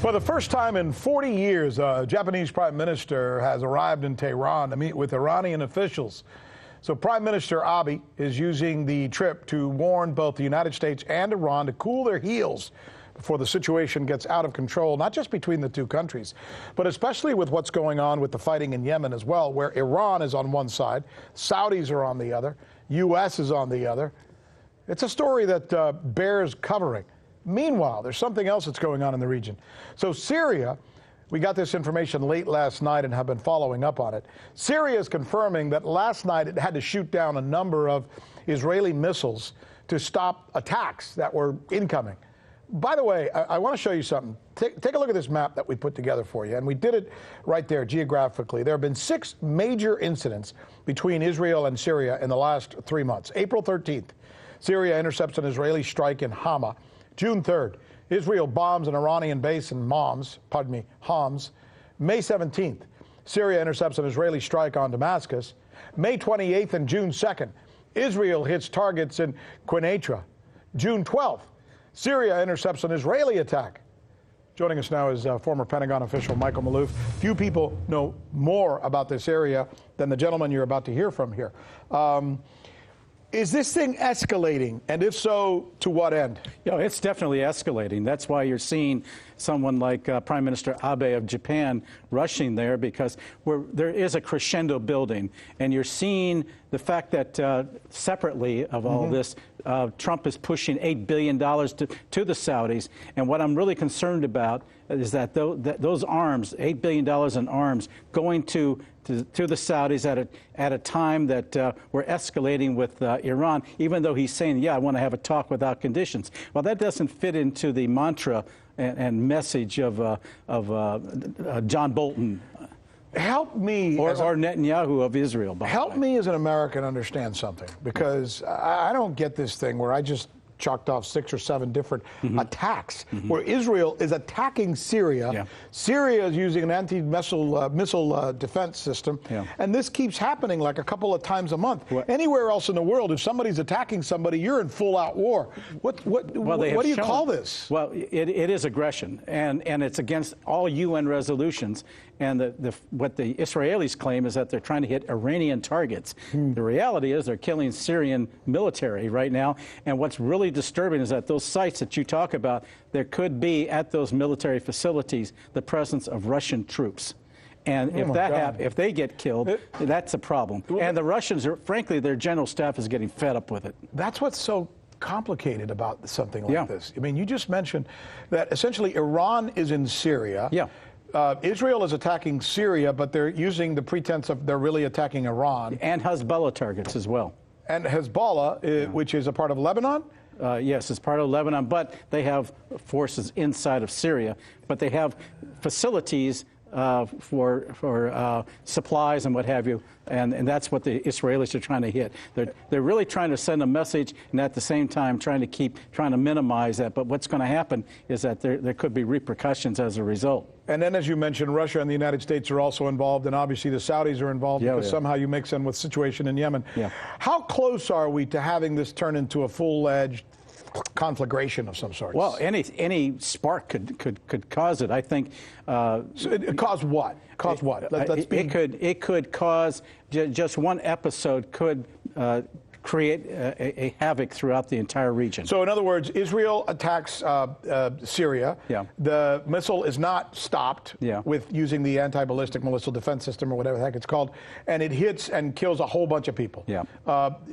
For the first time in 40 years, a Japanese prime minister has arrived in Tehran to meet with Iranian officials. So Prime Minister Abe is using the trip to warn both the United States and Iran to cool their heels before the situation gets out of control, not just between the two countries, but especially with what's going on with the fighting in Yemen as well, where Iran is on one side, Saudis are on the other, U.S. is on the other. It's a story that bears covering. Meanwhile, there's something else that's going on in the region. So Syria, we got this information late last night and have been following up on it. Syria is confirming that last night it had to shoot down a number of Israeli missiles to stop attacks that were incoming. By the way, I want to show you something. Take a look at this map that we put together for you, and we did it right there geographically. There have been 6 major incidents between Israel and Syria in the last 3 months. April 13th, Syria intercepts an Israeli strike in Hama. June 3rd, Israel bombs an Iranian base in Homs. May 17th, Syria intercepts an Israeli strike on Damascus. May 28th and June 2nd, Israel hits targets in Quneitra. June 12th, Syria intercepts an Israeli attack. Joining us now is former Pentagon official Michael Maloof. Few people know more about this area than the gentleman you're about to hear from here. Is this thing escalating? And if so, to what end? Yeah, it's definitely escalating. That's why you're seeing someone like Prime Minister Abe of Japan rushing there, because there is a crescendo building. And you're seeing the fact that separately of all this, Trump is pushing $8 billion to the Saudis. And what I'm really concerned about is that those arms, $8 billion in arms, going to the Saudis at a time that we're escalating with Iran, even though he's saying, yeah, I want to have a talk without conditions. Well, that doesn't fit into the mantra and message of John Bolton. Help me. Or Netanyahu of Israel. Help me as an American understand something, because I don't get this thing where I just chalked off 6 or 7 different attacks where Israel is attacking Syria. Yeah. Syria is using an anti-missile defense system. Yeah. And this keeps happening like a couple of times a month. Anywhere else in the world, if somebody's attacking somebody, you're in full-out war. What do you call this? Well, it is aggression, and it's against all UN resolutions. And what the Israelis claim is that they're trying to hit Iranian targets. The reality is they're killing Syrian military right now. And what's really disturbing is that those sites that you talk about, there could be at those military facilities the presence of Russian troops. And if they get killed, that's a problem. And the Russians are, frankly, their general staff is getting fed up with it. That's what's so complicated about something like this. I mean, you just mentioned that essentially Iran is in Syria. Yeah. Israel is attacking Syria, but they're using the pretense of they're really attacking Iran. And Hezbollah targets as well. And Hezbollah, which is a part of Lebanon? Yes, it's part of Lebanon, but they have forces inside of Syria. But they have facilities for supplies and what have you, and that's what the Israelis are trying to hit. They're really trying to send a message, and at the same time trying to minimize that. But what's going to happen is that there could be repercussions as a result. And then, as you mentioned, Russia and the United States are also involved, and obviously the Saudis are involved because somehow you mix in with the situation in Yemen. Yeah. How close are we to having this turn into a full-edged conflagration of some sort? Well, any spark could cause it. I think. So it cause what? Cause what? It could cause just one episode could create a havoc throughout the entire region. So in other words, Israel attacks Syria. Yeah. The missile is not stopped with using the anti-ballistic missile defense system or whatever the heck it's called, and it hits and kills a whole bunch of people. Yeah.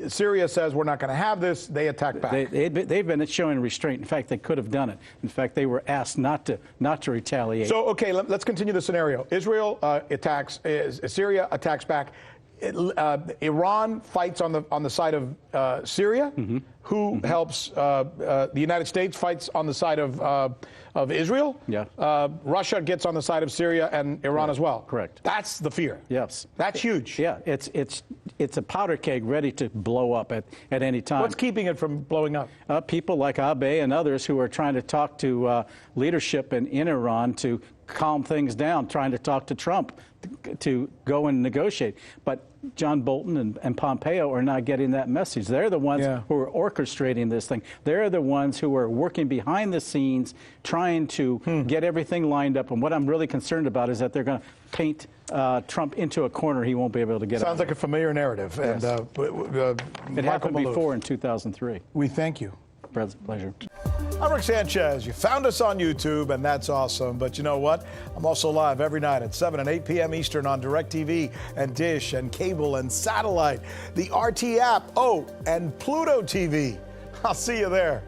Syria says we're not going to have this. They attack back. They've been showing restraint. In fact, they could have done it. In fact, they were asked not to retaliate. So okay, let's continue the scenario. Israel attacks. Syria attacks back. Iran fights on the side of Syria. Who helps? The United States fights on the side of Israel. Yeah. Russia gets on the side of Syria and Iran as well. Correct. That's the fear. Yes. That's huge. Yeah. It's a powder keg ready to blow up at any time. What's keeping it from blowing up? People like Abe and others who are trying to talk to leadership in Iran to calm things down, trying to talk to Trump to go and negotiate. But John Bolton and Pompeo are not getting that message. They're the ones who are orchestrating this thing. They're the ones who are working behind the scenes, trying to get everything lined up. And what I'm really concerned about is that they're going to paint Trump into a corner he won't be able to get out. Sounds like a familiar narrative. Yes. And it happened before in 2003. We thank you. Pleasure. I'm Rick Sanchez. You found us on YouTube, and that's awesome. But you know what? I'm also live every night at 7 and 8 p.m. Eastern on DirecTV and Dish and cable and satellite, the RT app, and Pluto TV. I'll see you there.